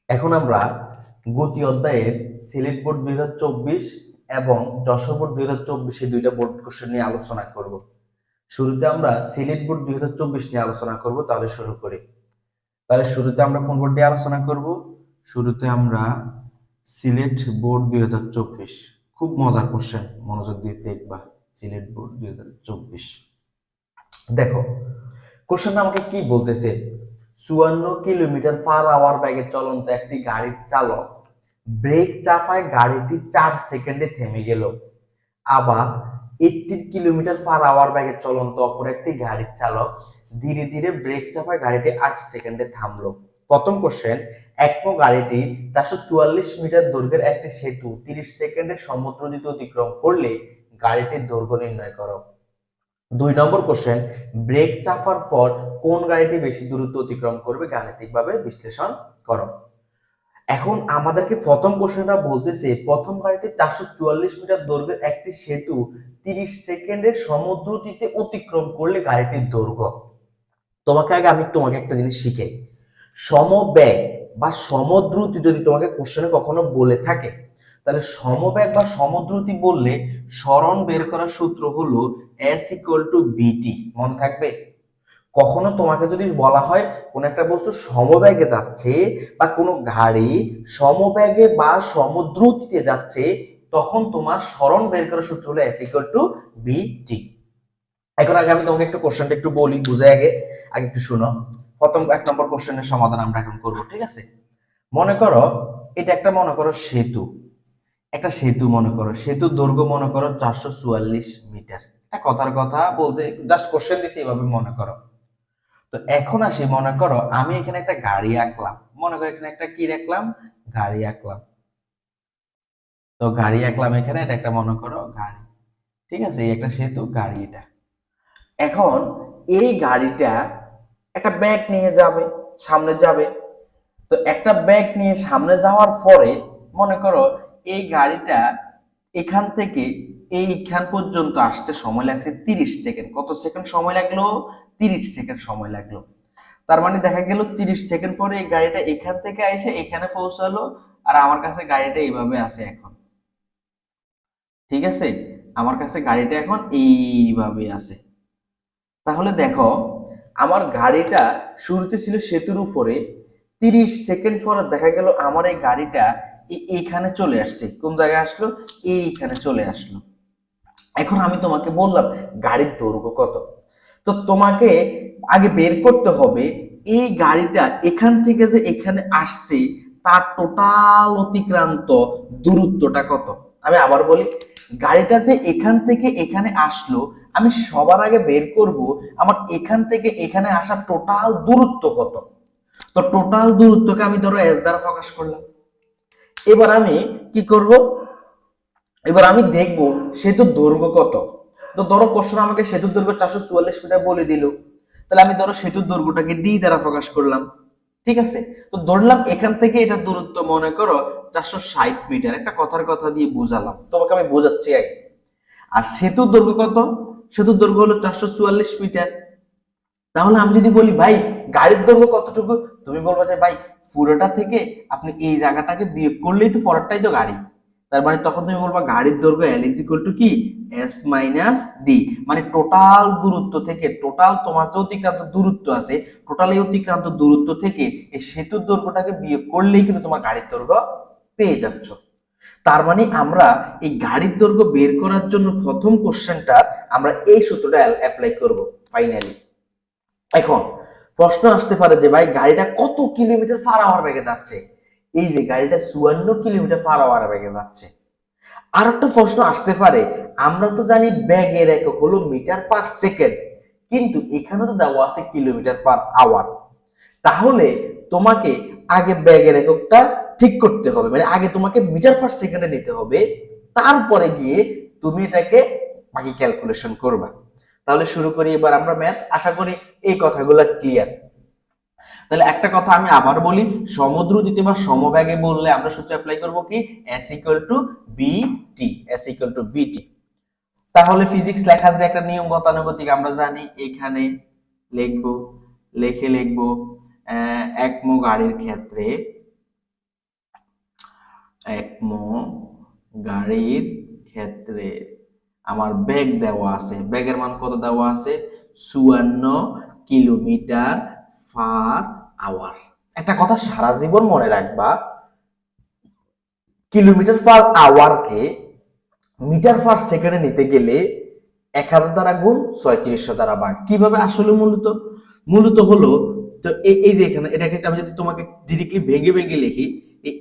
এখন আমরা গতি অধ্যায়ের সিলেট বোর্ড 2024 এবং যশোর বোর্ড 2024 এই দুইটা বোর্ড কোশ্চেন নিয়ে আলোচনা করব। শুরুতে আমরা সিলেট বোর্ড 2024 নিয়ে আলোচনা করব। তাহলে শুরু করি। শুরুতে আমরা কোন বোর্ড নিয়ে আলোচনা করব? শুরুতে আমরা সিলেট বোর্ড 2024। খুব মজার কোশ্চেন, মনোযোগ দিয়ে দেখবা। সিলেট বোর্ড 2024 দেখো, কোশ্চেনটা আমাকে কি বলতেছে? 54 কিলোমিটার/আওয়ার বেগে চলন্ত একটি গাড়ির চালক ব্রেক চাপায় গাড়িটি 4 সেকেন্ডে থেমে গেল। আবার 18 কিলোমিটার/আওয়ার বেগে চলন্ত অপর একটি গাড়ির চালক ধীরে ধীরে ব্রেক চাপায় গাড়িটি 8 সেকেন্ডে থামলো। প্রথম কোশ্চেন, একমো গাড়িটি 444 মিটার দৈর্ঘ্যের একটি সেতু 30 সেকেন্ডে সমুদ্র নদী অতিক্রম করলে গাড়িটির দৈর্ঘ্য নির্ণয় করো। 2 নম্বর কোশ্চেন, ব্রেক চাপার পর কোন গাড়িটি বেশি দূরত্ব অতিক্রম করবে গাণিতিকভাবে বিশ্লেষণ করো। এখন আমাদেরকে প্রথম কোশ্চেনটা বলতেছে, প্রথম গাড়িটি 444 মিটার দৈর্ঘ্যের একটি সেতু 30 সেকেন্ডে সমুদ্রতীতে অতিক্রম করলে গাড়িটির দৈর্ঘ্য। আমি তোমাকে একটা জিনিস শিখাই। সমবেগ বা সমদ্রুতি যদি তোমাকে কোশ্চেনে কখনো বলে থাকে, তাহলে সমবেগ বা সমদ্রুতি বললে সরণ বের করার সূত্র হলো S=BT। মনে থাকবে? কখনো তোমাকে যদি বলা হয় কোন একটা বস্তু সমবেগে যাচ্ছে বা কোনো গাড়ি সমবেগে বা সমদ্রুতিতে যাচ্ছে, তখন তোমার সরণ বের করার সূত্র হলো S=BT। এখন আমি তোমাকে একটু কোশ্চেনটা একটু বলি, বুঝে আগে একটু শুনো। প্রথম 1 নম্বর কোশ্চেনের সমাধান আমরা এখন করব, ঠিক আছে? মনে করো এটা একটা, মনে করো সেতু, একটা সেতু মনে করো, সেতুর দৈর্ঘ্য মনে করো 444 মিটার। এটা কথার কথা বলতে জাস্ট কোশ্চেন দিছি, এভাবে মনে করো। তো এখন আসি, মনে করো আমি এখানে একটা গাড়ি আঁকলাম, মনে করো এখানে একটা কি রাখলাম, গাড়ি আঁকলাম। তো গাড়ি আঁকলাম এখানে, এটা একটা মনে করো গাড়ি, ঠিক আছে? এই একটা সেতু, গাড়ি এটা। এখন এই গাড়িটা একটা ব্যাগ নিয়ে যাবে, সামনে যাবে। তো একটা ব্যাগ নিয়ে সামনে যাওয়ার পরে মনে করো এই গাড়িটা এখান থেকে এইখান পর্যন্ত আসতে সময় লাগছে 30 সেকেন্ড। কত সেকেন্ড সময় লাগলো? 30 সেকেন্ড সময় লাগলো। তার মানে দেখা গেল 30 সেকেন্ড পরে এই গাড়িটা এখান থেকে এসে এখানে পৌঁছালো, আর আমার কাছে গাড়িটা এইভাবে আছে এখন, ঠিক আছে? আমার কাছে গাড়িটা এখন এইভাবে আছে। তাহলে দেখো, আমার গাড়িটা শুরুতে ছিল সেতুর উপরে, 30 সেকেন্ড পরে দেখা গেল আমার এই গাড়িটা এইখানে চলে আসছে। কোন জায়গায় আসলো? এইখানে চলে আসলো। এখন আমি তোমাকে বললাম গাড়ির দৈর্ঘ্য কত। তো তোমাকে আগে বের করতে হবে এই গাড়িটা এখান থেকে যে এখানে আসছে তার টোটাল অতিক্রান্ত দূরত্বটা কত। আমি আবার বলি, গাড়িটা যে এখান থেকে এখানে আসলো, আমি সবার আগে বের করব আমার এখান থেকে এখানে আসা টোটাল দূরত্ব কত। তো টোটাল দূরত্বকে আমি ধরো এস দ্বারা প্রকাশ করলাম। এবার আমি কি করব? এবার আমি দেখব সেতুর দৈর্ঘ্য কত। তো ধরো কোশ্চেন আমাকে সেতুর দৈর্ঘ্য 444 মিটার বলে দিল, তাহলে আমি ধরো সেতুর দৈর্ঘ্যটাকে ডি দ্বারা প্রকাশ করলাম, ঠিক আছে? তো ধরলাম এখান থেকে এটা দূরত্ব মনে করো 460 মিটার। একটা কথার কথা দিয়ে বুঝালাম, তোমাকে আমি বোঝাচ্ছি আগে। আর সেতুর দৈর্ঘ্য কত? সেতুর দৈর্ঘ্য হলো 444 মিটার। তাহলে আমি যদি বলি ভাই গাড়ির দৈর্ঘ্য কতটুকু, তুমি বলবা যে ভাই পুরোটা থেকে আপনি এই জায়গাটাকে বিয়োগ করলেই তো পরেরটাই তো গাড়ি। তার মানে তখন তুমি বলবা গাড়ির দৈর্ঘ্য L ইজ ইকুয়াল টু কি S-D। মানে টোটাল দূরত্ব থেকে, টোটাল তোমার যে অতিক্রান্ত দূরত্ব আছে, টোটাল এই অতিক্রান্ত দূরত্ব থেকে এই সেতুর দৈর্ঘ্যটাকে বিয়োগ করলেই কিন্তু তোমার গাড়ির দৈর্ঘ্য পেয়ে যাচ্ছ। তার মানে আমরা এই গাড়ির দৈর্ঘ্য বের করার জন্য প্রথম কোশ্চেনটা আমরা এই সূত্রটা অ্যাপ্লাই করব ফাইনালি। এখন প্রশ্ন আসতে পারে যে ভাই গাড়িটা কত কিলোমিটার/আওয়ার বেগে যাচ্ছে? এই যে গাড়িটা 54 কিলোমিটার/আওয়ার বেগে যাচ্ছে। আর একটা প্রশ্ন আসতে পারে, আমরা তো জানি বেগের একক হলো মিটার পার সেকেন্ড, কিন্তু এখানে তো দেওয়া আছে কিলোমিটার/আওয়ার। তাহলে তোমাকে আগে বেগের এককটা ঠিক করতে হবে, মানে আগে তোমাকে মিটার পার সেকেন্ডে নিতে হবে, তারপরে গিয়ে তুমি এটাকে বাকি ক্যালকুলেশন করবা। তাহলে শুরু করি এবার আমরা ম্যাথ। আশা করি এই কথাগুলো ক্লিয়ার। তাহলে একটা কথা আমি আবার বলি, সমদ্রুতিতে বা সমবেগে বললে আমরা সূত্র অ্যাপ্লাই করব কি, S=BT। S=BT। তাহলে ফিজিক্স লেখার যে একটা নিয়ম গতানুগতিক আমরা জানি, এখানে লিখবো, লিখবো একমো গাড়ির ক্ষেত্রে একমো গাড়ির ক্ষেত্রে আমার বেগ দেওয়া আছে, বেগের মান কত দেওয়া আছে? 54 কিলোমিটার পার আওয়ার। একটা কথা সারা জীবন মনে রাখবা, কিলোমিটার পার আওয়ারকে মিটার পার সেকেন্ডে নিতে গেলে 1000 দ্বারা গুণ 3600 দ্বারা ভাগ। কিভাবে আসলে মূলত মূলত হলো, তো এই যে এখানে এটাকে আমি যদি তোমাকে ডিরেক্টলি ভেঙে ভেঙে লিখি,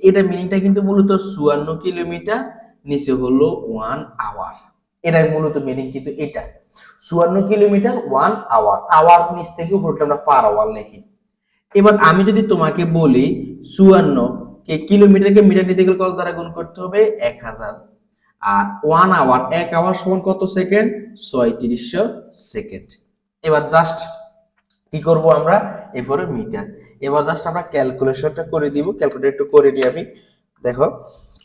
এটা মিনিংটা কিন্তু মূলত 54 কিলোমিটার, নিচে হলো 1 আওয়ার। এটাই মূলত মিনিং কিন্তু এটা 54 কিলোমিটার 1 আওয়ার। আওয়ার নিচ থেকে উপরে আমরা পার আওয়ার লিখি। এবার আমি যদি তোমাকে বলি 54 কে কিলোমিটারকে মিটার নিতে গেলে কত দ্বারা গুণ করতে হবে? 1000। আর 1 আওয়ার, 1 আওয়ার সমান কত সেকেন্ড? 3600 সেকেন্ড। এবার জাস্ট কি করব আমরা? এরপরে মিটার। এবার জাস্ট আমরা ক্যালকুলেশনটা করে দিব, ক্যালকুলেটর একটু করে দিই আমি। দেখো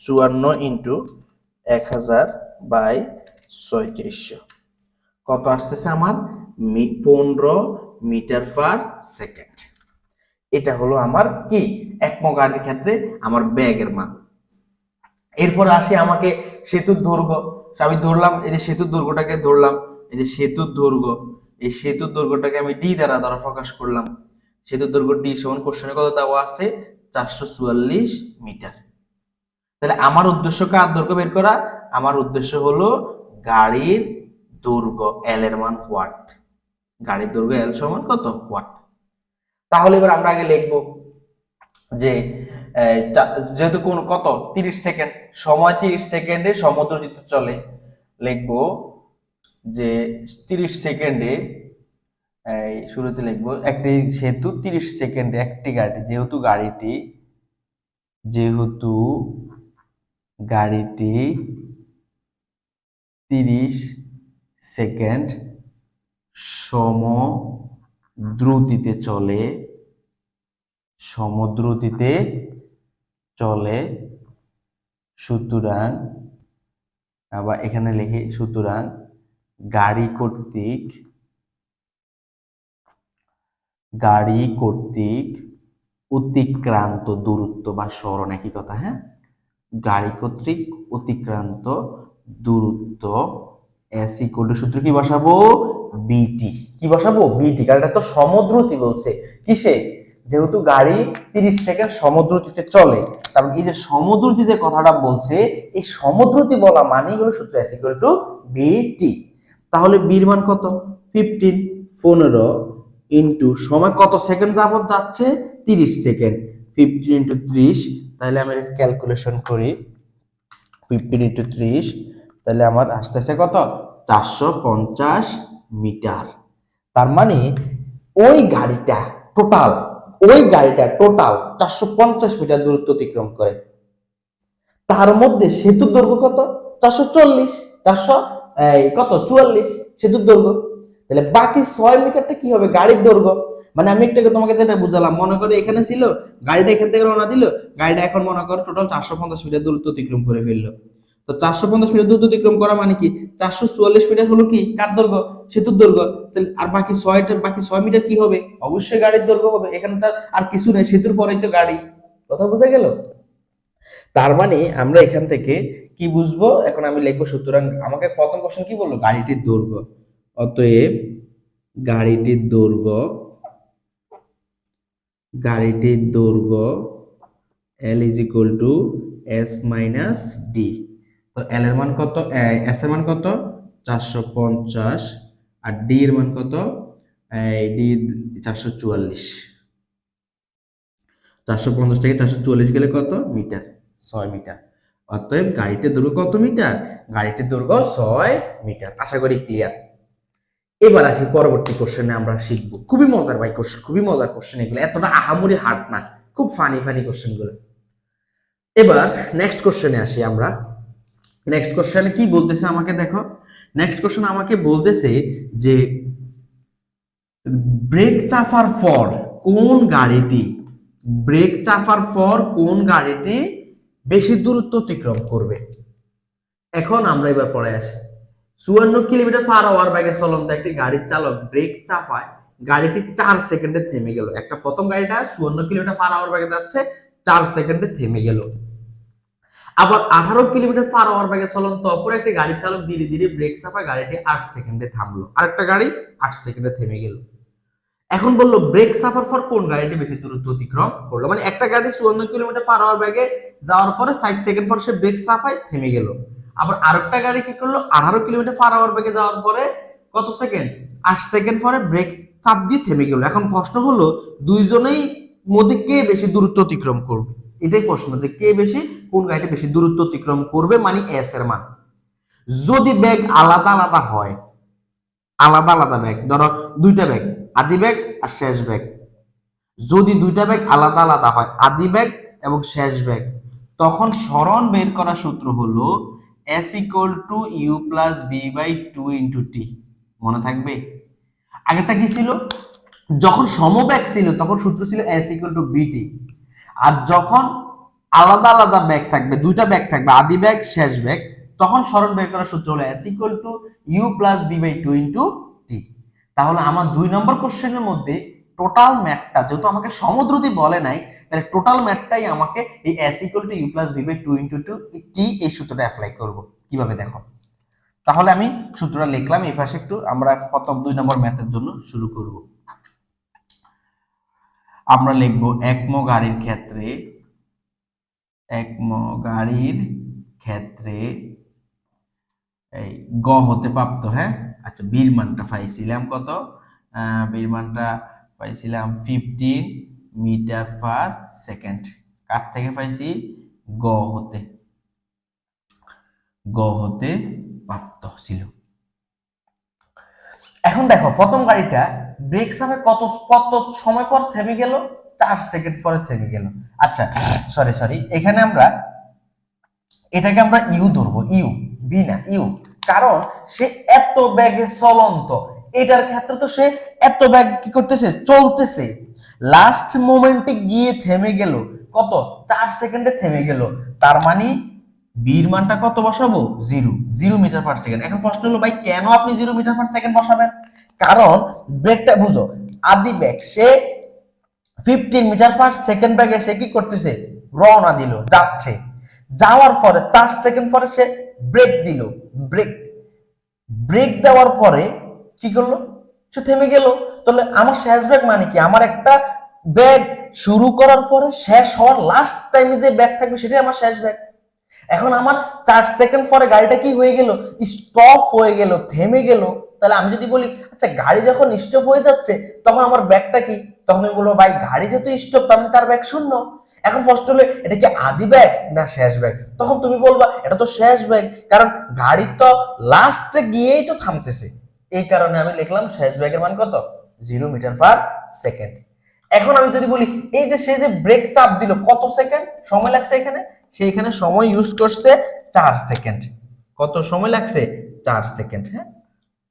54 ইন্টু 1000 বাই 3600 কত আসতেছে আমার? 15 মিটার পার সেকেন্ড। এটা হলো আমার কি একমো গাড়ির ক্ষেত্রে আমার ব্যাগের মান। এরপর আসি আমাকে সেতুর দৈর্ঘ্য। আমি ধরলাম এই যে সেতুর দৈর্ঘ্যটাকে ধরলাম, এই যে সেতুর দৈর্ঘ্য, এই সেতুর দৈর্ঘ্যটাকে আমি ডি দ্বারা প্রকাশ করলাম। সেতুর দৈর্ঘ্য ডি সমান কোশ্চেনে কত দেওয়া আছে? 444 মিটার। তাহলে আমার উদ্দেশ্য কার দৈর্ঘ্য বের করা? আমার উদ্দেশ্য হলো গাড়ির দৈর্ঘ্য, এল এর মান ওয়াট। গাড়ির দৈর্ঘ্য এল সমান কত? ওয়াট। তাহলে এবার আমরা আগে লিখবো যে যেহেতু কোন কত 30 সেকেন্ড সময়, 30 সেকেন্ডে সমদ্রুতিতে চলে, লিখবো যে 30 সেকেন্ডে শুরুতে লিখবো একটি সেতু 30 সেকেন্ডে একটি গাড়ি, যেহেতু গাড়িটি 30 সেকেন্ড সমদ্রুতিতে চলে, সুতরাং আবার এখানে লিখি, সুতরাং গাড়ি কর্তৃক অতিক্রান্ত দূরত্ব বা সরণ একই কথা, হ্যাঁ, গাড়ি কর্তৃক অতিক্রান্ত দূরত্ব এস ইকুয়াল টু, সূত্র কি বসাবো? বিটি। কি বসাবো? বিটি, কারণ এটা তো সমদ্রুতি বলছে। কিসে? যেহেতু গাড়ি 30 সেকেন্ড সমদ্রুতিতে চলে, তারপর এই যে সমদ্রুতি যে কথাটা বলছে, এই সমদ্রুতি বলা মানেই হলো সূত্র এস ইকুয়াল টু বিটি। তাহলে বির মান কত? 15 ইন্টু সময় কত সেকেন্ড যাবত যাচ্ছে? 30 সেকেন্ড। 15 ইন্টু 30, তাহলে আমি ক্যালকুলেশন করি। 15 ইন্টু 30, তাহলে আমার আসতেছে কত? 450 মিটার। তার মানে ওই গাড়িটা টোটাল 450 মিটার দূরত্ব অতিক্রম করে। তার মধ্যে সেতুর দৈর্ঘ্য কত? 44 সেতুর দৈর্ঘ্য। তাহলে বাকি 6 মিটারটা কি হবে? গাড়ির দৈর্ঘ্য। মানে আমি একটু তোমাকে যেটা বুঝালাম, মনে করো এখানে ছিল, গাড়িটা এখান থেকে রওনা দিল, গাড়িটা এখন মনে করো টোটাল 450 মিটার দূরত্ব অতিক্রম করে ফেললো। তো 450 মিটার দূরত্ব অতিক্রম করা মানে কি? 444 মিটার হলো কি কার দৈর্ঘ্য? সেতুর দৈর্ঘ্য। আর বাকি 6 মিটার কি হবে? অবশ্যই গাড়ির দৈর্ঘ্য হবে। এখানে তার আর কিছু নেই, সেতুর পরেই তো গাড়ি। কথা বোঝা গেল? তার মানে আমরা এখান থেকে কি বুঝবো? এখন আমি লিখবো, সুতরাং আমাকে প্রথম কোশ্চেন কি বললো? গাড়িটির দৈর্ঘ্য। অতএব গাড়িটির দৈর্ঘ্য L is equal to S minus D। তো L এর মান কত? S এর মান কত? 450, আর D এর মান কত? D 444। 450 থেকে 444 গেলে কত? Metre, 6 metre. অতএব গাড়িটির দৈর্ঘ্য কত মিটার? গাড়িটির দৈর্ঘ্য 6 মিটার। আশা করি ক্লিয়ার। এবার আসি পরবর্তী কোশ্চেনে, আমরা শিখবো। খুবই মজার ভাই কোশ্চেন, খুবই মজার কোশ্চেন এগুলো, এতটা আহামরি হার্ড না, খুব ফানি কোশ্চেন গুলো। এবার নেক্সট কোশ্চেনে আসি আমরা। নেক্সট কোশ্চেনে কি বলতেছে আমাকে দেখো। নেক্সট কোশ্চেন আমাকে বলতেছে যে ব্রেক চাপার পর কোন গাড়িটি বেশি দূরত্ব অতিক্রম করবে। এখন আমরা এবার পড়ে আসি। 54 কিলোমিটার পার আওয়ার বেগে চলন্ত একটি গাড়ির চালক ব্রেক চাপায় গাড়িটি 4 সেকেন্ডে থেমে গেল। একটা প্রথম গাড়িটা 54 কিলোমিটার পার আওয়ার বেগে যাচ্ছে, 4 সেকেন্ডে থেমে গেল। আবার 18 কিলোমিটার পার আওয়ার বেগে চলন্ত অপর একটি গাড়ির চালক ধীরে ধীরে ব্রেক চাপায় গাড়িটি 8 সেকেন্ডে থামলো, আরেকটা গাড়ি 8 সেকেন্ডে থেমে গেল। এখন বললো ব্রেক চাপার পর কোন গাড়িটি বেশি দূরত্ব অতিক্রম করলো, মানে একটা গাড়ি 54 কিলোমিটার পার আওয়ার বেগে যাওয়ার পরে 4 সেকেন্ড পর সে ব্রেক চাপায় থেমে গেল, আবার আরেকটা গাড়ি কি করলো 18 কিলোমিটার পার আওয়ার বেগে যাওয়ার পরে কত সেকেন্ড, 8 সেকেন্ড পরে ব্রেক চাপ দিয়ে থেমে গেল। এখন প্রশ্ন হলো দুইজনেই মধ্যে কে বেশি দূরত্ব অতিক্রম করবে, এটাই প্রশ্ন, যে কে বেশি, কোন গাড়িটি বেশি দূরত্ব অতিক্রম করবে, মানে এস এর মান। যদি ব্যাগ আলাদা আলাদা হয়, আলাদা আলাদা ব্যাগ, ধরো দুইটা ব্যাগ, আদি ব্যাগ আর শেষ ব্যাগ, যদি দুইটা ব্যাগ আলাদা আলাদা হয়, আদি ব্যাগ এবং শেষ ব্যাগ, তখন সরণ বের করার সূত্র হলো s equal to u plus B by 2 into t. মনে থাকবে? আগেরটা কি ছিল, যখন সমব্যাগ ছিল তখন সূত্র ছিল s ইকুয়াল টু বিটি, আর যখন আলাদা আলাদা ব্যাগ থাকবে, দুইটা ব্যাগ থাকবে, আদি ব্যাগ শেষ ব্যাগ, তখন সরণ বের করার সূত্র হলো s equal to u plus B by 2 into t. তাহলে আমার 2 নম্বর কোশ্চেনের মধ্যে টোটাল ম্যাথটা, যেহেতু আমাকে সমদ্রুতি বলে নাই, তাহলে টোটাল ম্যাথটাই আমাকে এই s equal to u plus B by 2 into t এই সূত্রটা অ্যাপ্লাই করব। কিভাবে দেখো, তাহলে আমি সূত্রটা লিখলাম, এই পাশে একটু আমরা প্রথম 2 নম্বর ম্যাথের জন্য শুরু করব। আমরা লিখব একম গাড়ির ক্ষেত্রে, একম গাড়ির ক্ষেত্রে এই গ হতে প্রাপ্ত, হ্যাঁ আচ্ছা, বীর মানটা পাইছিলাম কত, বীর মানটা পাইছিলাম 15 মিটার পার সেকেন্ড, কার থেকে পাইছি, গ হতে, গ হতে প্রাপ্ত ছিল। এখন দেখো প্রথম গাড়িটা ব্রেক চাপে কত কত সময় পর থেমে গেল, 4 সেকেন্ড পরে থেমে গেল। আচ্ছা সরি এখানে আমরা এটাকে আমরা ইউ ধরবো, ইউ বি না, ইউ, কারণ সে এত বেগে চলন্ত, এটার ক্ষেত্রে তো সে এত বেগ কি করতেছে, চলতেছে, লাস্ট মোমেন্টে গিয়ে থেমে গেল, কত 4 সেকেন্ডে থেমে গেল, তার মানে বির মানটা কত বসাবো, 0 মিটার পার সেকেন্ড। এখন প্রশ্ন হলো ভাই কেন আপনি 0 মিটার পার সেকেন্ড বসাবেন, কারণ ব্রেকটা বুঝো, আদি ব্যাগ সে 15 মিটার পার সেকেন্ড ব্যাগে সে কি করতেছে, রওনা দিল, যাচ্ছে, যাওয়ার পরে 4 সেকেন্ড পরে সে ব্রেক দিল, ব্রেক ব্রেক দেওয়ার পরে কি করলো, সে থেমে গেল। তাহলে আমার শেষ ব্যাগ মানে কি, আমার একটা ব্যাগ শুরু করার পরে শেষ হওয়ার লাস্ট টাইমে যে ব্যাগ থাকবে সেটাই আমার শেষ ব্যাগ। এখন আমার 4 সেকেন্ড পরে গাড়িটা কি হয়ে গেল, স্টপ হয়ে গেল, থেমে গেল। তাহলে আমি যদি বলি আচ্ছা গাড়ি যখন স্টপ হয়ে যাচ্ছে তখন আমার ব্যাগটা কি, তখন আমি বলবো ভাই গাড়ি যেহেতু স্টপ তার মানে তার ব্যাগ শূন্য। এখন প্রশ্ন হলো এটা কি আদি ব্যাগ না শেষ ব্যাগ, তখন তুমি বলবা এটা তো শেষ ব্যাগ, কারণ গাড়ি তো লাস্টে গিয়েই তো থামতেছে, এই কারণে আমি লিখলাম শেষ ব্যাগের মান কত, 0 মিটার পার সেকেন্ড। এখন আমি যদি বলি এই যে সে যে ব্রেক চাপ দিল কত সেকেন্ড সময় লাগছে, এখানে সে এখানে সময় ইউজ করছে 4 সেকেন্ড, কত সময় লাগছে 4 সেকেন্ড, হ্যাঁ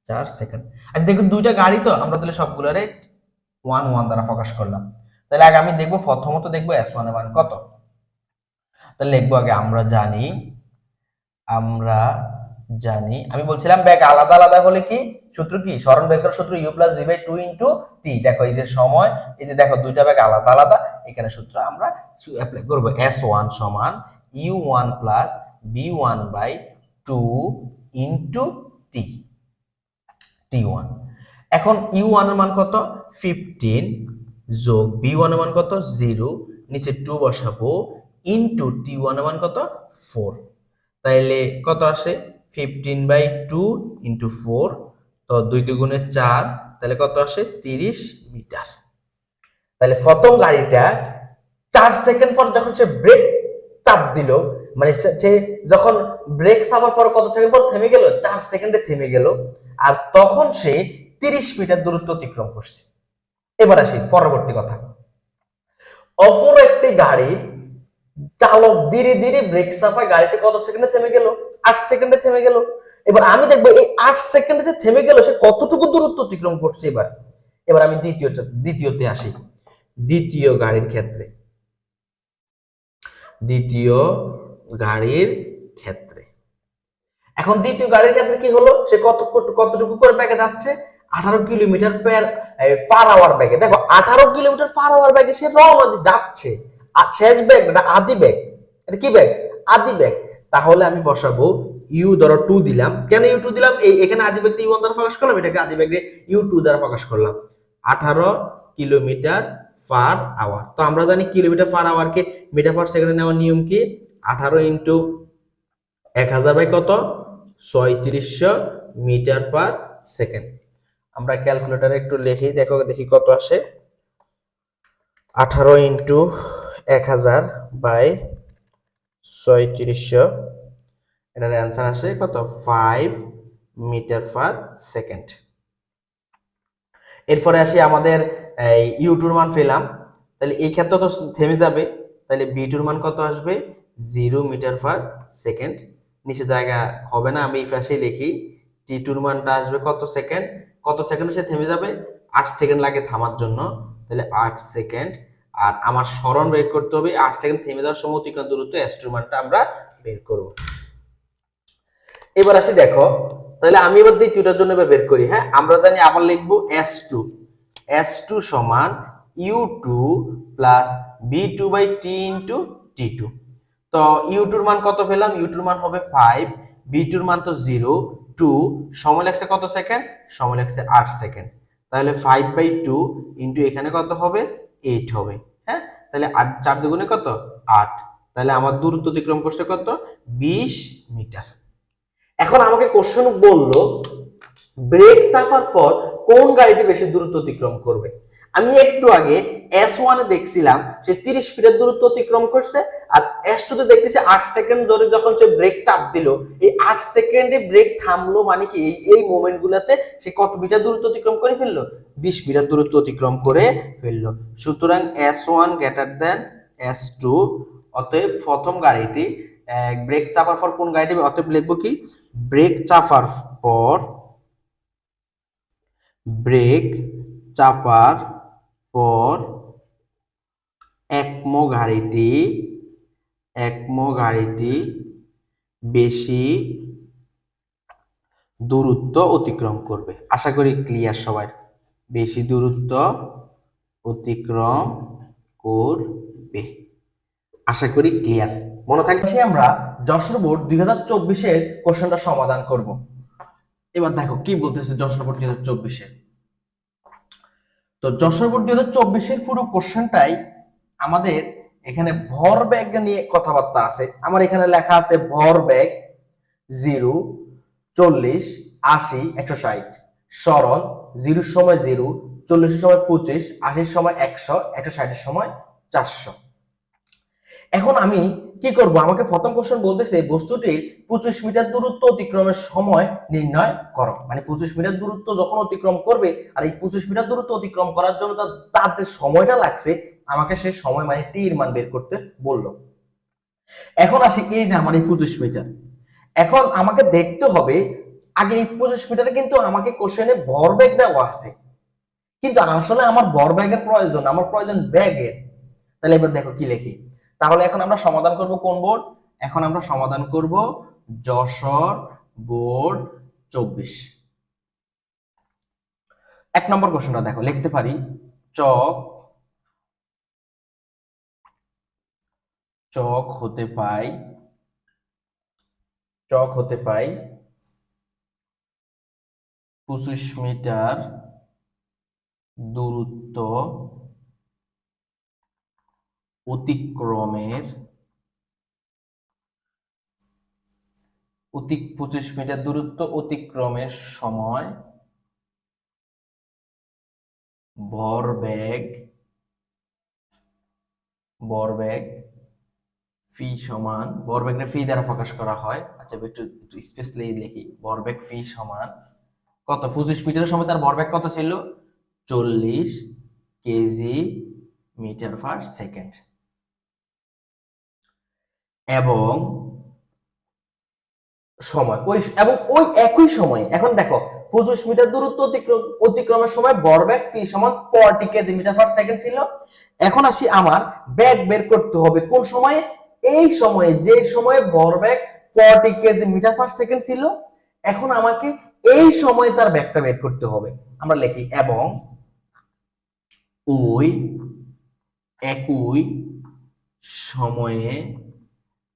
4 সেকেন্ড। আচ্ছা দেখুন দুইটা গাড়ি তো, আমরা তাহলে সবগুলোরে 1 1 দ্বারা প্রকাশ করলাম। তাহলে আগে আমি দেখবো, প্রথমত দেখবো s1 এর মান কত, তাহলে লিখবো আগে আমরা জানি আমি বলছিলাম ব্যাগ আলাদা আলাদা হলে কি সূত্র, কি সরণ বের করার সূত্র U plus V by 2 into T. দেখো এই যে সময়, এই যে দেখো দুইটা ব্যাগ আলাদা আলাদা, এখানে সূত্র আমরা অ্যাপ্লাই করব, s1 সমান u1 plus b1 by 2 into T, t1। এখন u1 এর মান কত 15 যোগ b1 এর মান কত 0, নিচে 2 বসাবো, ইনটু t1 এর মান কত 4, তাইলে কত আসে 15/2 ইন্টু 4, তো 2 দুগুণে 4, তাহলে কত আসে 30 মিটার। তাহলে প্রথম গাড়িটা 4 সেকেন্ড পর যখন সে ব্রেক চাপ দিল, মানে সে যখন ব্রেক চাপার পর কত সেকেন্ড পর থেমে গেল, 4 সেকেন্ডে থেমে গেল, আর তখন সে 30 মিটার দূরত্ব অতিক্রম করছে। এবার আসি পরবর্তী কথা, অপর একটি গাড়ির চালক ধীরে ধীরে ব্রেক চাপায় গাড়িটি কত সেকেন্ডে থেমে গেল, 8 সেকেন্ডে থেমে গেল। এবার আমি দেখবো এই 8 সেকেন্ডে যে থেমে গেল সে কতটুকু দূরত্ব অতিক্রম করছে। এবার আমি দ্বিতীয়তে আসি, দ্বিতীয় গাড়ির ক্ষেত্রে, দ্বিতীয় গাড়ির ক্ষেত্রে এখন দ্বিতীয় গাড়ির ক্ষেত্রে কি হলো, সে কতটুকু করে ব্যাগে যাচ্ছে, 18 কিলোমিটার পার আওয়ার ব্যাগে। দেখো 18 কিলোমিটার পার আওয়ার ব্যাগে সে রওনা দিয়ে যাচ্ছে, আর শেষ ব্যাগ এটা আদি ব্যাগ, এটা কি ব্যাগ আদি বেগ, তাহলে আমি বসাবো ইউ ধরো 2 দিলাম। কেন ইউ 2 দিলাম? এখানে আদি বেগটা ইউ 1 দ্বারা প্রকাশ করলাম, এটাকে আদি বেগে ইউ 2 দ্বারা প্রকাশ করলাম। 18 কিলোমিটার পার আওয়ার। তো আমরা জানি কিলোমিটার পার আওয়ারকে মিটার পার সেকেন্ডে নেওয়ার নিয়ম কি? 18 ইন্টু 1000 বাই কত? 3600 মিটার পার সেকেন্ড। আমরা ক্যালকুলেটরে একটু লিখি, দেখো দেখি কত আসে। 18 ইন্টু 1000 বাই 3600, এটার অ্যান্সার আসে কত? 5 মিটার পার সেকেন্ড। এরপরে আসি আমাদের ইউ টুর মান পেলাম, তাহলে এই ক্ষেত্রে তো থেমে যাবে, তাহলে বি টুর মান কত আসবে? 0 মিটার পার সেকেন্ড। নিচে জায়গা হবে না, আমি এই পাশেই লিখি। টি টুর মানটা আসবে কত সেকেন্ড? কত সেকেন্ডে সে থেমে যাবে? 8 সেকেন্ড লাগে থামার জন্য, তাহলে 8 সেকেন্ড। আর আমার সরণ বের করতে হবে, 8 সেকেন্ড থেমে যাওয়ার সময় অতিক্রান্ত দূরত্ব এস টুর মানটা আমরা বের করব। এবার আসি দেখো, তাহলে আমি এবার দ্বিতীয়টার জন্য এবার বের করি। হ্যাঁ, আমরা জানি আবার লিখবো S2 সমান U2 plus B2 by T into T2। তো U2 মান কত পেলাম? U2 মান হবে 5, B2 মান তো 0, 2 সময় লাগছে কত সেকেন্ড? সময় লাগছে 8 সেকেন্ড। তাহলে 5 বাই 2 ইন্টু এখানে কত হবে? 8 হবে। হ্যাঁ, তাহলে 8 4 দুগুণে কত? 8। তাহলে আমার দূরত্ব অতিক্রম করছে কত? 20 মিটার। এখন আমাকে কোশ্চেন বলল ব্রেক চাপার পর কোন গাড়িটি বেশি দূরত্ব অতিক্রম করবে। আমি একটু আগে S1 এ দেখছিলাম সে 30 ফিটের দূরত্ব অতিক্রম করছে, আর S2 তে দেখতেছি 8 সেকেন্ড ধরে যখন সে ব্রেক চাপ দিল, এই 8 সেকেন্ডে ব্রেক থামলো, মানে কি এই মোমেন্টগুলোতে সে কত মিটার দূরত্ব অতিক্রম করে ফেললো? 20 মিটার দূরত্ব অতিক্রম করে ফেললো। সুতরাং S1 গ্রেটার দেন S2, অতএব প্রথম গাড়িটি ব্রেক চাপার পর কোন গাড়িটি, অতএব লিখবো কি? ব্রেক চাপার পর ব্রেক চাপার পর একমো গাড়িটি বেশি দূরত্ব অতিক্রম করবে। আশা করি ক্লিয়ার সবাই, বেশি দূরত্ব অতিক্রম করবে। আশা করি ক্লিয়ার, মনে থাকবে। আমরা যশোর বোর্ড 2024-এর কোশ্চেনটা সমাধান করব। এবার দেখো কি বলতেছে যশোর বোর্ড 2024-এ। তো যশোর বোর্ড 2024-এর পুরো কোশ্চেনটাই আমাদের এখানে ভরবেগ নিয়ে কথাবার্তা আছে। আমার এখানে লেখা আছে ভরবেগ 0, 40, 80, 160, সরল 0 সময় 0, 40 সময় 25, 80 সময় 100, 160 সময় 400। এখন আমি কি করব? আমাকে প্রথম কোশ্চেন বলতেছে বস্তুটির 25 মিটার দূরত্ব অতিক্রমের সময় নির্ণয় করো। মানে 25 মিটার দূরত্ব যখন অতিক্রম করবে, আর এই 25 মিটার দূরত্ব অতিক্রম করার জন্য তার যে সময়টা লাগছে, আমাকে সেই সময় মানে টি এর মান বের করতে বলল। এখন আসি এই যে আমার এই 25 মিটার, এখন আমাকে দেখতে হবে আগে এই 25 মিটারে কিন্তু আমাকে কোশ্চেনে ভরবেগ দেওয়া আছে, কিন্তু আসলে আমার ভরবেগের প্রয়োজন, আমার প্রয়োজন ব্যাগের। তাহলে এবার দেখো কি লিখি। তাহলে এখন আমরা সমাধান করব কোন বোর্ড? এখন আমরা সমাধান করব যশোর বোর্ড 24। এক নম্বর কোশ্চেনটা দেখো, লিখতে পারি চক হতে পাই 25 মিটার দূরত্ব অতিক্রমের 25 মিটার দূরত্ব অতিক্রমের সময় ভরবেগ ফি সমান, ভরবেগকে ফি দ্বারা প্রকাশ করা হয়। আচ্ছা একটু স্পেসলি লিখি, ভরবেগ ফি সমান কত? 25 মিটারের সময় তার ভরবেগ কত ছিল? 40 কেজি মিটার পার সেকেন্ড। এবং সময় ওই একই সময়ে, এখন দেখো 25 মিটার দূরত্ব অতিক্রমের সময় ভরবেগ ফি সমান 40 কেজি মিটার পার সেকেন্ড ছিল। এখন আসি আমার বেগ বের করতে হবে কোন সময়ে? এই সময়ে, যে সময়ে ভরবেগ 40 কেজি মিটার পার সেকেন্ড ছিল। এখন আমাকে এই সময়ে তার বেগটা বের করতে হবে। আমরা লিখি এবং ওই একই সময়ে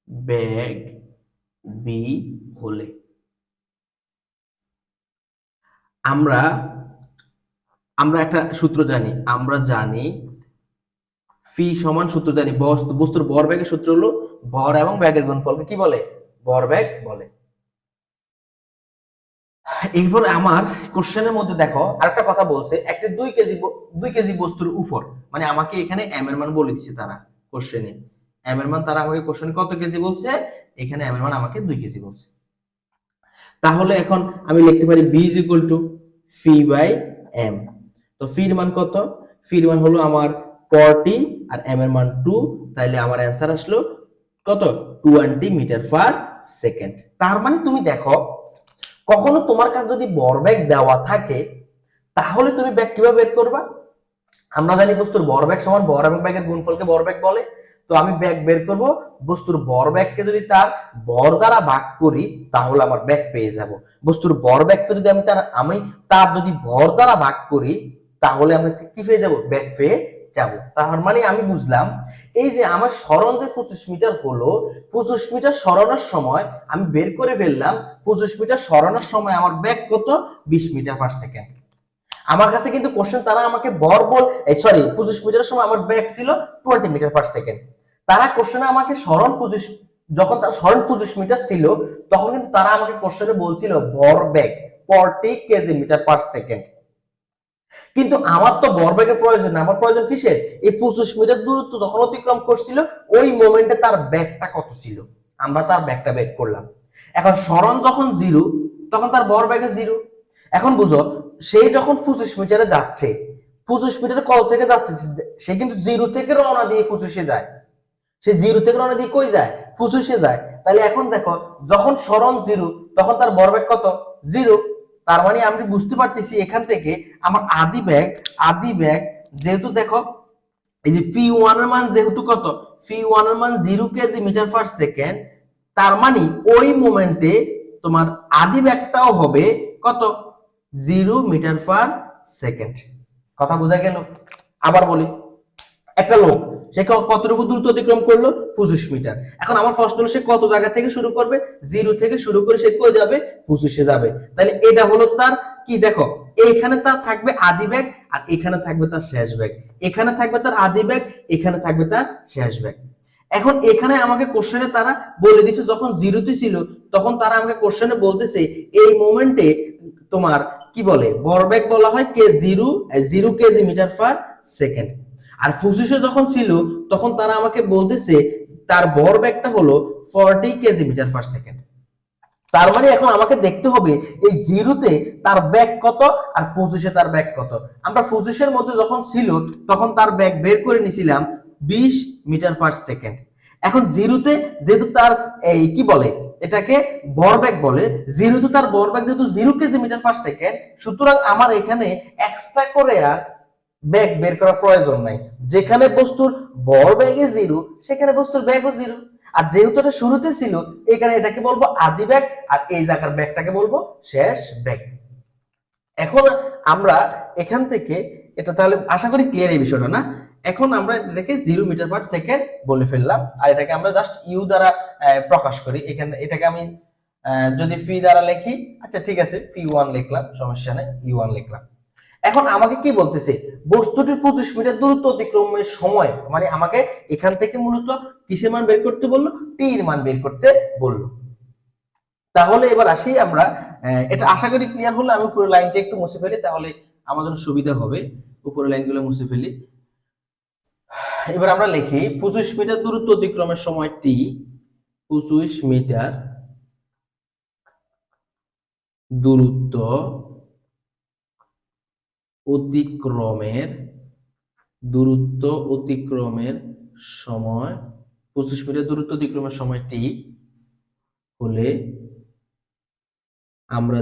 বেগ বি হলে আমরা আমরা একটা সূত্র জানি, আমরা জানি ফি সমান সূত্র জানি, বস্তুর ভরবেগের সূত্র হলো ভর এবং বেগের গুণফলকে কি বলে? ভরবেগ বলে। এরপর আমার কোশ্চেনের মধ্যে দেখো আরেকটা কথা বলছে, একটা 2 কেজি বস্তুর উপর, মানে আমাকে এখানে এম এর মান বলে দিচ্ছে তারা কোশ্চেনে, এম এর মান তারা আমাকে কোশ্চেনে কত কেজি বলছে, এখানে এম এর মান আমাকে 2 কেজি বলছে। তাহলে এখন আমি লিখতে পারি B is equal to phi by M. তো ফির মান কত? ফির মান হলো আমার 40 আর এম এর মান 2, তাহলে আমার অ্যান্সার আসলো কত? 20 মিটার পার সেকেন্ড। তার মানে তুমি দেখো, কখনো তোমার কাছে যদি ভরবেগ দেওয়া থাকে তাহলে তুমি বেগ কিভাবে বের করবা? আমরা জানি বস্তুর ভরবেগ সমান ভর এবং বেগের গুণফলকে ভরবেগ বলে। তো আমি বেগ বের করব, বস্তুর ভরবেগকে যদি তার ভর দ্বারা ভাগ করি তাহলে আমার বেগ পেয়ে যাব। বস্তুর ভরবেগকে যদি আমি তার যদি ভর দ্বারা ভাগ করি তাহলে আমরা কি পেয়ে যাব? বেগ পেয়ে যাব। তার মানে আমি বুঝলাম এই যে আমার সরণ যে 25 মিটার হলো, 25 মিটার সরানোর সময় আমি বের করে ফেললাম 25 মিটার সরানোর সময় আমার বেগ কত? 20 মিটার পার সেকেন্ড। আমার কাছে কিন্তু কোশ্চেন তারা আমাকে ভর বল 25 মিটারের সময় আমার বেগ ছিল 20 মিটার পার সেকেন্ড। তারা কোশ্চেনে আমাকে সরণ 25, যখন তার সরণ 25 মিটার ছিল তখন কিন্তু তারা আমাকে কোশ্চেনে বলছিল ভর বেগ 40 কেজি মিটার পার সেকেন্ড। কিন্তু আমার তো ভরবেগের প্রয়োজন না, আমার প্রয়োজন কিসের? এই 25 মিটার দূরত্ব যখন অতিক্রম করছিল ওই মোমেন্টে তার বেগটা কত ছিল, আমরা তার বেগটা বের করলাম। এখন সরণ যখন 0 তখন তার ভরবেগে 0। এখন বুঝো, সে যখন 25 মিটারে যাচ্ছে, 25 মিটারে কত থেকে যাচ্ছে? সে কিন্তু 0 থেকে রওনা দিয়ে 25-এ যায়। সে 0 থেকে রওনা দিয়ে কই যায়? 25-এ যায়। তাহলে এখন দেখো, যখন সরণ 0 তখন তার ভরবেগ কত? 0। তার মানে আমি বুঝতে পারতেছি এখান থেকে আমার আদি বেগ যেহেতু দেখো এই যে p1 এর মান যেহেতু কত? p1 এর মান 0 কেজি মিটার পার সেকেন্ড, তার মানে ওই মোমেন্টে তোমার আদি বেগটাও হবে কত? 0 মিটার পার সেকেন্ড। কথা বোঝা গেল? আবার বলি, একটা লোক সে কতটুকু দূরত্ব অতিক্রম করলো? 25 মিটার। এখন আমার প্রশ্ন হলো সে কত জায়গা থেকে শুরু করবে? 0 থেকে শুরু করে সে কই যাবে? 25-এ যাবে। তাহলে এটা হলো তার কি, দেখো এইখানে তার থাকবে আদি বেগ আর এখানে থাকবে তার শেষ বেগ, এখানে থাকবে তার আদি বেগ, এখানে থাকবে তার শেষ বেগ। এখন এখানে আমাকে কোশ্চেনে তারা বলে দিচ্ছে যখন 0-তে ছিল তখন তারা আমাকে কোশ্চেনে বলতেছে এই মোমেন্টে তোমার কি বলে? ভরবেগ বলা হয় কে 0 কেজি মিটার পার সেকেন্ড। আর 25-এ যখন ছিল তখন তারা আমাকে বলতেছে তার ভরবেগটা হলো 40 কেজি মিটার পার সেকেন্ড। তার মানে এখন আমাকে দেখতে হবে এই 0-তে তার বেগ কত আর 25-এ তার বেগ কত। আমরা 25-এর মধ্যে যখন ছিল তখন তার বেগ বের করে নিয়েছিলাম 20 মিটার পার সেকেন্ড। এখন 0-তে যেহেতু তার এই কি বলে এটাকে ভরবেগ বলে, 0-তে তার ভরবেগ যেহেতু 0 কেজি মিটার পার সেকেন্ড, সুতরাং আমার এখানে এক্সট্রা করে আর বেগ বের করার প্রয়োজন নাই। যেখানে বস্তুর ভরবেগে 0 সেখানে বস্তুর বেগও 0। আর যেহেতু এটা শুরুতে ছিল এখানে এটাকে বলবো আদি বেগ আর এই জায়গার বেগটাকে বলবো শেষ বেগ। এখন আমরা এখান থেকে এটা তাহলে আশা করি ক্লিয়ার এই বিষয়টা, না? এখন আমরা এটাকে 0 মিটার পার সেকেন্ড বলে ফেললাম আর এটাকে আমরা জাস্ট ইউ দ্বারা প্রকাশ করি। এখানে এটাকে আমি যদি ফি দ্বারা লিখি, আচ্ছা ঠিক আছে, ফি1 লিখলাম, সমস্যা নেই, ইউ1 লিখলাম। এখন আমাকে কি বলতেছে? বস্তুটির 25 মিটার দূরত্ব অতিক্রমের সময়, মানে আমাকে এখান থেকে মূলত কিসের মান বের করতে বললো? টি এর মান বের করতে বললো। তাহলে এবার আসি আমরা, এটা আশা করি ক্লিয়ার হলো। আমি পুরো লাইনটা একটু মুছে ফেলি তাহলে আমার জন্য সুবিধা হবে। উপরের লাইনগুলো মুছে ফেলি। এবার আমরা লিখি 25 মিটার দূরত্ব অতিক্রমের সময় টি, 25 মিটার দূরত্ব অতিক্রমের সময় 25 মিটার দূরত্ব অতিক্রমের সময় টি হলে আমরা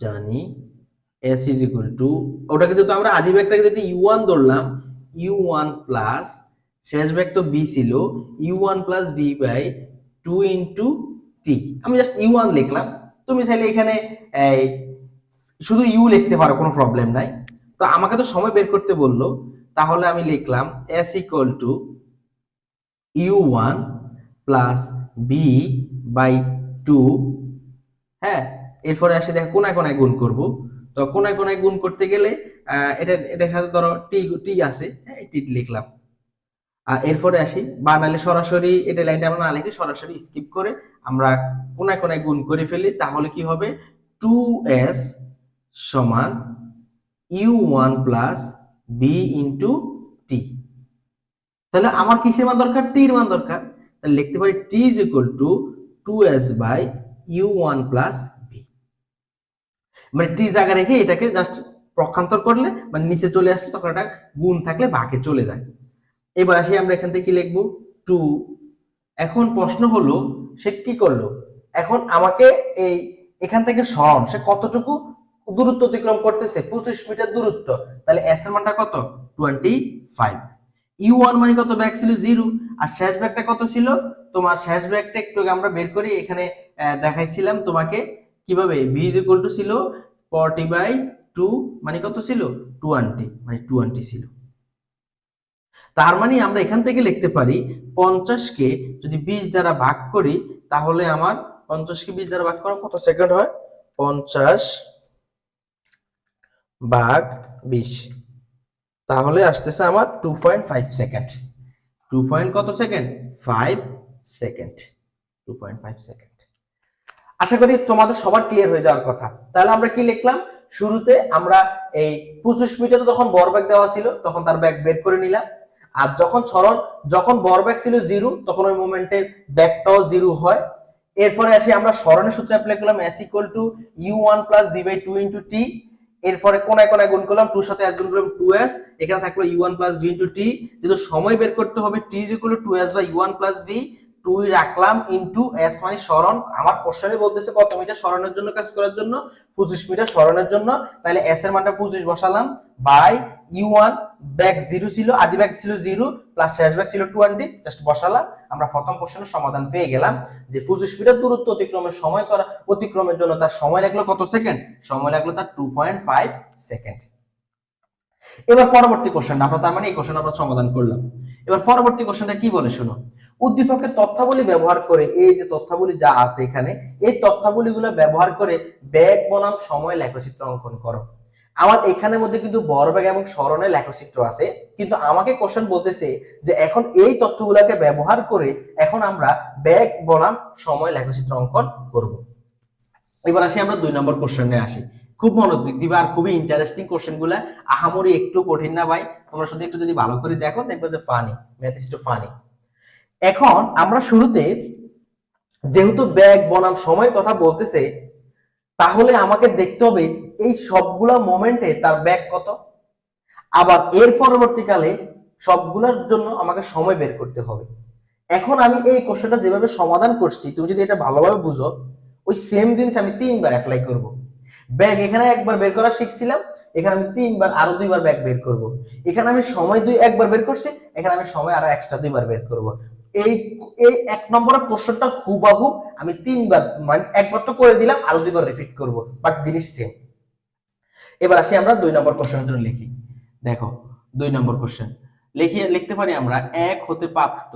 জানি s is equal to, ওটাকে যেহেতু আমরা আদি বেগটাকে যদি u1 ধরলাম, u1 প্লাস শেষ বেগ তো b ছিল, u1 plus b by 2 into t। আমি জাস্ট u1 লিখলাম, তুমি চাইলে এখানে শুধু u লিখতে পারো, কোনো প্রবলেম নাই। তো আমাকে তো সময় বের করতে বললো, তাহলে আমি লিখলাম s equal to u1 plus B by 2। হ্যাঁ, এরপরে আসি দেখো কোনায় কোনায় গুণ করব। তো কোনায় কোনায় গুণ করতে গেলে এটার সাথে ধরো টি টি আছে, হ্যাঁ টি লিখলাম। আর এরপরে আসি, বা নাহলে সরাসরি এটা লাইনটা আমরা না লিখে সরাসরি স্কিপ করে আমরা কোনায় কোনায় গুণ করে ফেলি, তাহলে কি হবে 2s সমান u1 plus B into t. তাহলে আমার কিসের মান দরকার? টির মান দরকার। তাহলে লিখতে পারি t is equal to 2s by u1 plus b. মানে টি জায়গা রেখে এটাকে জাস্ট পক্ষান্তর করলে মানে নিচে চলে আসলে তখন এটা গুণ থাকলে ভাগে চলে যায়। এবার আসি আমরা এখান থেকে কি লিখবো 2। এখন প্রশ্ন হলো সে কি করলো, এখন আমাকে এই এখান থেকে সরণ সে কতটুকু দূরত্ব অতিক্রম করতেছে? 25 মিটার দূরত্ব। তাহলে এস এর মানটা কত? 25। u1 মানে কত? ব্যাক ছিল 0, আর শেষ ব্যাকটা কত ছিল তোমার? শেষ ব্যাকটা একটু আমরা বের করি, এখানে দেখাইছিলাম তোমাকে কিভাবে v ছিল 40/2 মানে কত ছিল? 20, মানে 20 ছিল। তার মানে আমরা এখান থেকে লিখতে পারি 50 কে যদি 20 দ্বারা ভাগ করি তাহলে আমার 50 কে 20 দ্বারা ভাগ করা কত সেকেন্ড হয়? 50 ভাগ 20, তাহলে আসতেছে আমার 2.5 সেকেন্ড। 2 পয়েন্ট কত সেকেন্ড? 5 সেকেন্ড। 2.5 সেকেন্ড। আশা করি তোমাদের সবার ক্লিয়ার হয়ে যাওয়ার কথা। তাহলে আমরা কি লিখলাম? শুরুতে আমরা এই 25 মিটার যখন ভরবেগ দেওয়া ছিল তখন তার ব্যাক বের করে নিলাম, আর যখন ভরবেগ ছিল 0 তখন ওই মোমেন্টে ব্যাকটাও 0 হয়। এরপরে আসি আমরা সরণের সূত্র অ্যাপ্লাই করলাম s equal to u1 plus b by 2 into t। এরপরে কোনায় কোনায় গুণ করলাম, 2 সাথে s গুণ করলাম 2s, এখানে থাকলো u1 plus b into t। যেহেতু সময় বের করতে হবে t is equal to 2s by u1 plus b, 2 রাখলাম ইনটু s মানে সরণ। আমার কোশ্চেনে বলতেছে কত মিটার সরণের জন্য কাজ করার জন্য? 25 মিটার সরণের জন্য। তাহলে s এর মানটা 25 বসালাম বাই u1 ব্যাক 0 ছিল, আদি ব্যাক ছিল 0 প্লাস শেষ ব্যাক ছিল 20, জাস্ট বসালাম। আমরা প্রথম কোশ্চেনের সমাধান পেয়ে গেলাম যে 25 মিটার দূরত্ব অতিক্রমের জন্য তার সময় লাগলো কত সেকেন্ড? সময় লাগলো তার 2.5 সেকেন্ড। এবার পরবর্তী কোশ্চেন আমরা, তার মানে এই কোশ্চেন আমরা সমাধান করলাম। এবার পরবর্তী কোশ্চেনটা কি বলে শোনো। উদ্দীপকের তথ্যাবলী ব্যবহার করে, এই যে তথ্যাবলী যা আছে এখানে, এই তথ্যাবলীগুলো ব্যবহার করে বেগ বনাম সময় লেখচিত্র অঙ্কন করো। আমার এখানের মধ্যে কিন্তু ভরবেগ এবং সরণের লেখচিত্র আছে, কিন্তু আমাকে কোশ্চেন বলতেছে যে এখন এই তথ্যগুলোকে ব্যবহার করে এখন আমরা বেগ বনাম সময় লেখচিত্র অঙ্কন করব। এবার আসি আমরা 2 নম্বর কোশ্চেনে আসি। খুব মনোযোগ দিবা, আর খুবই ইন্টারেস্টিং কোশ্চেন গুলা, আহামরি একটু কঠিন না ভাই। তোমরা শুধু একটু যদি ভালো করে দেখো দেখবে যে funny, math is too funny. এখন আমরা শুরুতে যেহেতু বেগ বনাম সময়ের কথা বলতেছে, তাহলে আমাকে দেখতে হবে এই সবগুলা মোমেন্টে তার বেগ কত, আবার এর পরবর্তীকালে সবগুলোর জন্য আমাকে সময় বের করতে হবে। এখন আমি এই কোশ্চেনটা যেভাবে সমাধান করছি, তুমি যদি এটা ভালোভাবে বুঝো, ওই সেম জিনিস আমি 3 বার অ্যাপ্লাই করব। ব্যাগ এখানে একবার বের করা শিখছিলাম, এখানে আমি 3 বার আরো 2 বার ব্যাগ বের করব। এখানে আমি সময় একবার বের করছি, এখানে আমি সময় আরো এক্সট্রা 2 বার বের করব। এই এই 1 নম্বরের কোশ্চেনটা হুবহু আমি 3 বার, মানে একবার তো করে দিলাম, আরো 2 বার রিপিট করব, বাট জিনিস সেম। এবার আসি আমরা 2 নম্বর কোশ্চেনের জন্য লিখি। দেখো 2 নম্বর কোশ্চেন লিখতে পারি আমরা এক হতে প্রাপ্ত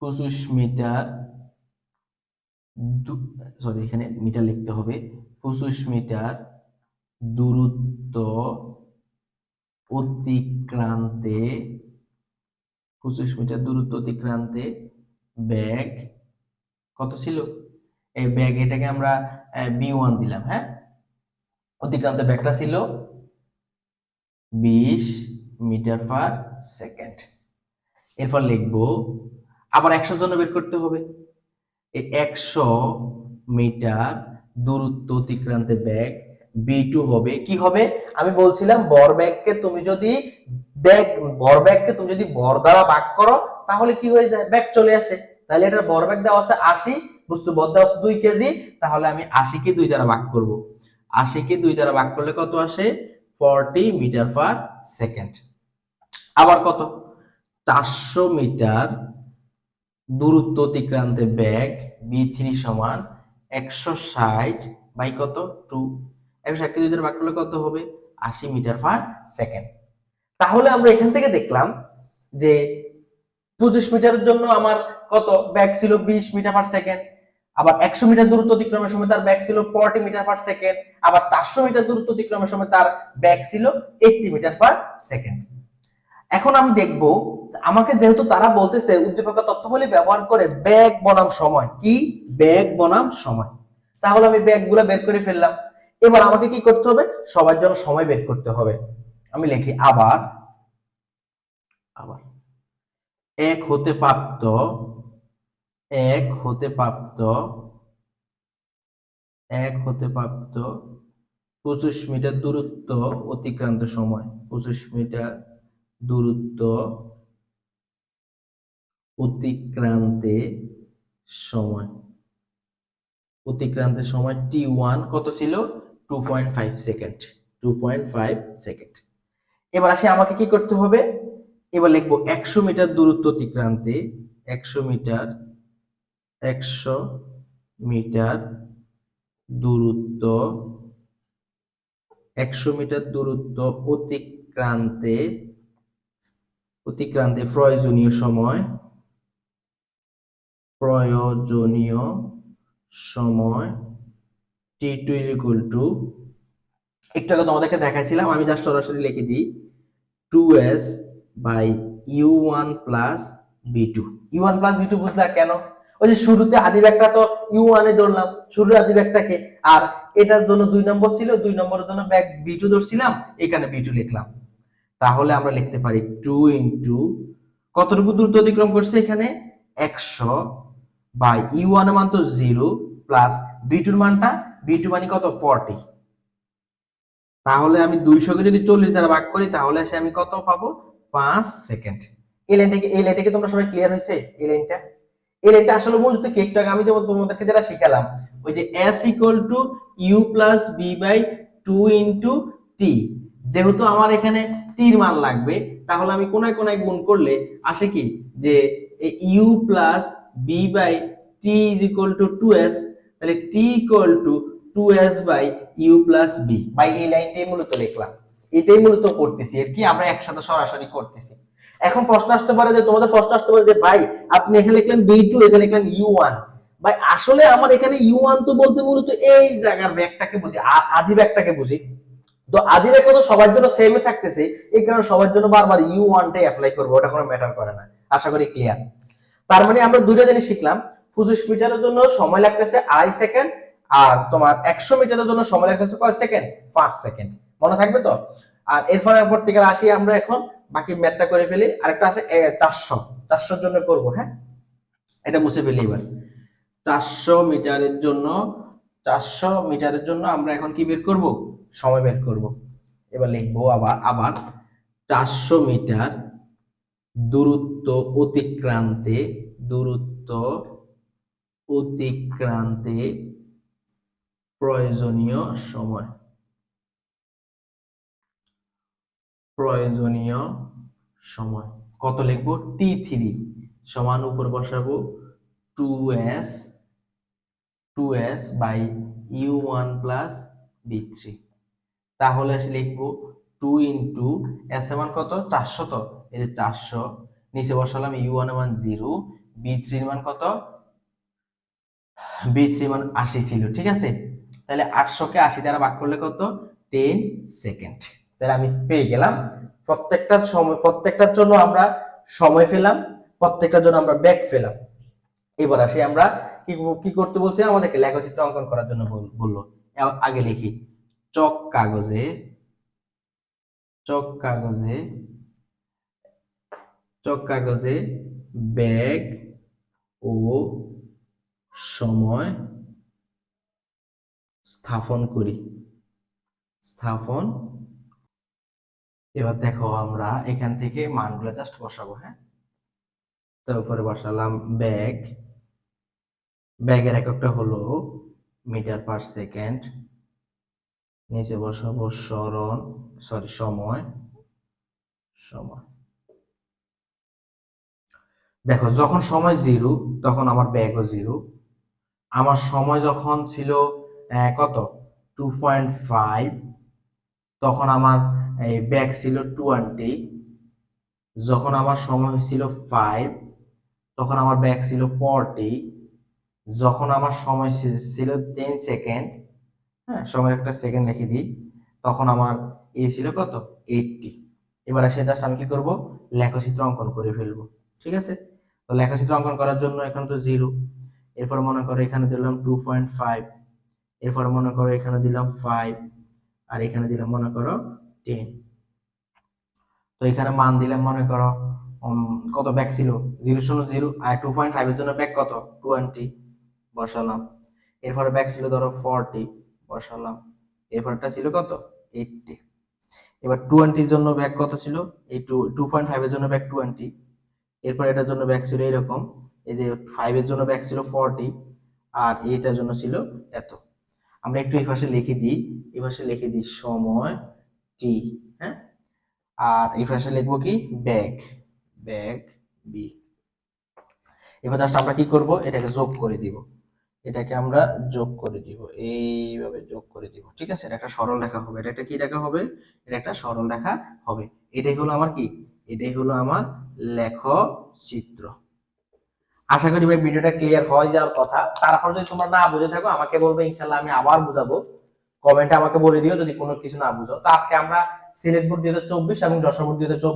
25 মিটার, সরি এখানে মিটার লিখতে হবে, 25 মিটার দূরত্ব অতিক্রান্তে 25 মিটার দূরত্ব অতিক্রান্তে ব্যাগ কত ছিল? এই ব্যাগ এটাকে আমরা b1 দিলাম। হ্যাঁ, অতিক্রান্ত ব্যাগটা ছিল 20 মিটার পার সেকেন্ড। এরপর লিখবো আবার 100 জন্য বের করতে হবে। এই 100 মিটার দূরত্ব অতিক্রান্তে ব্যাগ b2 হবে। কি হবে? আমি বলছিলাম ভরবেগকে তুমি যদি ভর দ্বারা ভাগ করো তাহলে কি হয়ে যায়? ব্যাগ চলে আসে। তাহলে এটার ভরবেগ দেওয়া আছে 80, বস্তুর দেওয়া আছে 2 কেজি, তাহলে আমি 80 কে 2 দ্বারা ভাগ করব। 80 কে 2 দ্বারা ভাগ করলে কত আসে? 40 মিটার পার সেকেন্ড। আবার কত? 400 মিটার দূরত্ব অতিক্রান্তে বেগ b3 সমান 160 বাই কত 2, 160 কে 2 দ্বারা ভাগ করলে কত হবে 80 মিটার পার সেকেন্ড। তাহলে আমরা এখান থেকে দেখলাম যে 25 মিটারের জন্য আমার কত বেগ ছিল 20 মিটার পার সেকেন্ড, আবার 100 মিটার দূরত্ব অতিক্রমের সময় তার বেগ ছিল 40 মিটার পার সেকেন্ড, আবার 400 মিটার দূরত্ব অতিক্রমের সময় তার বেগ ছিল 80 মিটার পার সেকেন্ড। এখন আমি দেখব আমাকে যেহেতু তারা বলতেছে উদ্দীপক তথ্যাবলী ব্যবহার করে বেগ বনাম সময়, কি বেগ বনাম সময়, তাহলে আমি বেগগুলো বের করে ফেললাম। এবার আমাকে কি করতে হবে, সবার জন্য সময় বের করতে হবে। আমি লিখি আবার আবার এক হতে প্রাপ্ত 25 মিটার দূরত্ব অতিক্রান্ত সময়, 25 মিটার দূরত্ব অতিক্রান্তে সময় t1 কত ছিল 2.5 সেকেন্ড, 2.5 সেকেন্ড। এবার আসি আমাকে কি করতে হবে, এবার লিখবো 100 মিটার দূরত্ব অতিক্রান্তে 100 মিটার দূরত্ব 100 মিটার দূরত্ব অতিক্রান্তে প্রয়োজনীয় সময় t2 একটু আগে তোমাদেরকে দেখাইছিলাম, আমি জাস্ট সরাসরি লিখে দিই 2s by u1 plus b2। u1 plus b2 বুঝলা কেন, ওই যে শুরুতে আদি ব্যাগটা তো u1 এ ধরলাম, শুরুর আদি ব্যাগটাকে, আর এটার জন্য 2 নম্বর ছিল, 2 নম্বরের জন্য ব্যাগ b2 ধরছিলাম, এখানে b2 লিখলাম। তাহলে আমরা লিখতে পারি 2 ইনটু কতটুকু দূরত্ব অতিক্রম করছে এখানে 100 বাই u1 এর মান তো 0 প্লাস b2 এর মানটা, b2 মানে কত 40। তাহলে আমি 200 কে যদি 40 দ্বারা ভাগ করি তাহলে সে আমি কত পাবো 5 সেকেন্ড। এই লাইনটাকে তোমরা সবাই ক্লিয়ার হয়েছে? এই লাইনটা আসলে মূলত কি, একটু আগে আমি যেমন তোমাদেরকে যেটা শিখালাম ওই যে s equal to u plus b by 2 into t, যেহেতু আমার এখানে t এর মান লাগবে তাহলে আমি কোনায় কোনায় গুণ করলে আসে কি যে u plus b by t is equal to 2s, তাহলে t equal to 2s by u plus b by এই লাইনটাই মূলত লিখলাম, এটাই মূলত করতেছি আর কি, আমরা একসাথে সরাসরি করতেছি। এখন প্রশ্ন আসতে পারে যে তোমাদের প্রশ্ন আসতে পারে যে ভাই আপনি এখানে লিখলেন b2 এখানে লিখলেন u1, ভাই আসলে আমার এখানে u1 তো বলতে মূলত এই জায়গার ব্যাগটাকে বুঝি, আদি ব্যাগটাকে বুঝি, তো আদি ব্যাগ তো সবার জন্য সেমই থাকতেছে, এই কারণে সবার জন্য বারবার u1 টাই অ্যাপ্লাই করব, ওটা কোনো ম্যাটার করে না। আশা করি ক্লিয়ার। তার মানে আমরা দুইটা জিনিস শিখলাম, 25 মিটারের জন্য সময় লাগতেছে 2.5 সেকেন্ড, আর তোমার 100 মিটারের জন্য সময় লাগতেছে কয় সেকেন্ড 5 সেকেন্ড, মনে থাকবে তো? আর এরপর থেকে আসি আমরা এখন বাকি ম্যাথটা করে ফেলি। আরেকটা আছে 400 জন্য করব, হ্যাঁ এটা মুছে ফেলি। এবার 400 মিটারের জন্য আমরা এখন কি বের করব, সময় বের করব। এবার লিখবো আবার 400 মিটার দূরত্ব অতিক্রান্তে প্রয়োজনীয় সময় কত লিখবো, t3 সমান উপর বসাবো 2s by u1 plus b3। তাহলে আসলে লিখবো 2 ইনটু s এর মান কত 400, তো এই যে 400 নিচে বসালাম, u1 এর মান 0, b3 এর মান কত, b3 মান 80 ছিল, ঠিক আছে। তাহলে 800 কে 80 দ্বারা ভাগ করলে কত 10 সেকেন্ড। তাহলে আমি পেয়ে গেলাম প্রত্যেকটার জন্য আমরা সময় পেলাম, প্রত্যেকটার জন্য আমরা ব্যাগ পেলাম। এবার আসি আমরা কি করতে বলছি, আমাদেরকে লেখচিত্র অঙ্কন করার জন্য বললো। আগে লিখি চক কাগজে ব্যাগ ও সময় স্থাপন করি। এবার দেখো আমরা এখান থেকে মানগুলো জাস্ট বসাবো, হ্যাঁ। তারপরে বসালাম ব্যাগের এককটা হলো মিটার পার সেকেন্ড, নিচে বসাবো সময়। দেখো যখন সময় 0 তখন আমার ব্যাগও 0। আমার সময় যখন ছিল কত 2.5, তখন আমার এই ব্যাগ ছিল 20। যখন আমার সময় ছিল 5, তখন আমার ব্যাগ ছিল 40। যখন আমার সময় ছিল 10 সেকেন্ড, হ্যাঁ সময়ের একটা সেকেন্ড লিখে দিই, তখন আমার ছিল কত 80। এবার আসে জাস্ট আমি কি করব, লেখচিত্র অঙ্কন করে ফেলবো। ঠিক আছে, তো লেখচিত্র অঙ্কন করার জন্য এখন তো 0, এরপর মনে করো এখানে দিলাম 2.5, এরপর মনে করো এখানে দিলাম 5, আর এখানে দিলাম মনে করো 10। তো এখানে মান দিলাম মনে করো কত ব্যাক ছিল 0.0, আর 2.5 এর জন্য ব্যাক কত 20 বসালাম। এরপরে ব্যাক ছিল ধরো 40 বসালাম। এরপরটা ছিল কত 80। এবার 20 এর জন্য ব্যাক কত ছিল, এই 2.5 এর জন্য ব্যাক 20। এরপর এটার জন্য ব্যাক ছিল এরকম, এই যে 5 এর জন্য ব্যাক ছিল 40, আর এইটার জন্য ছিল এত। আমরা একটু এই পাশে লিখে দিই, এই পাশে লিখে দিই সময় টি, হ্যাঁ, আর এই পাশে লিখবো কি ব্যাগ, ব্যাগ বি। এবার জাস্ট আমরা কি করব, এটাকে যোগ করে দিব, এটাকে আমরা যোগ করে দিব, এইভাবে যোগ করে দিব। ঠিক আছে, এটা একটা সরল রেখা হবে, এটা একটা কি রেখা হবে, এটা একটা সরল রেখা হবে। এটাই হলো আমার কি, এটাই হলো আমার লেখচিত্র। আশা করি ভাই ভিডিওটা ক্লিয়ার হয়ে যাওয়ার কথা। তারপর যদি তোমরা না বুঝে থাকো আমাকে বলবে, ইনশাল্লাহ আমি আবার বুঝাবো। কমেন্টে আমাকে বলে দিও যদি কোনো কিছু না বুঝো। তো আজকে আমরা সিলেট বোর্ড 2024 এবং যশোর বোর্ড 2024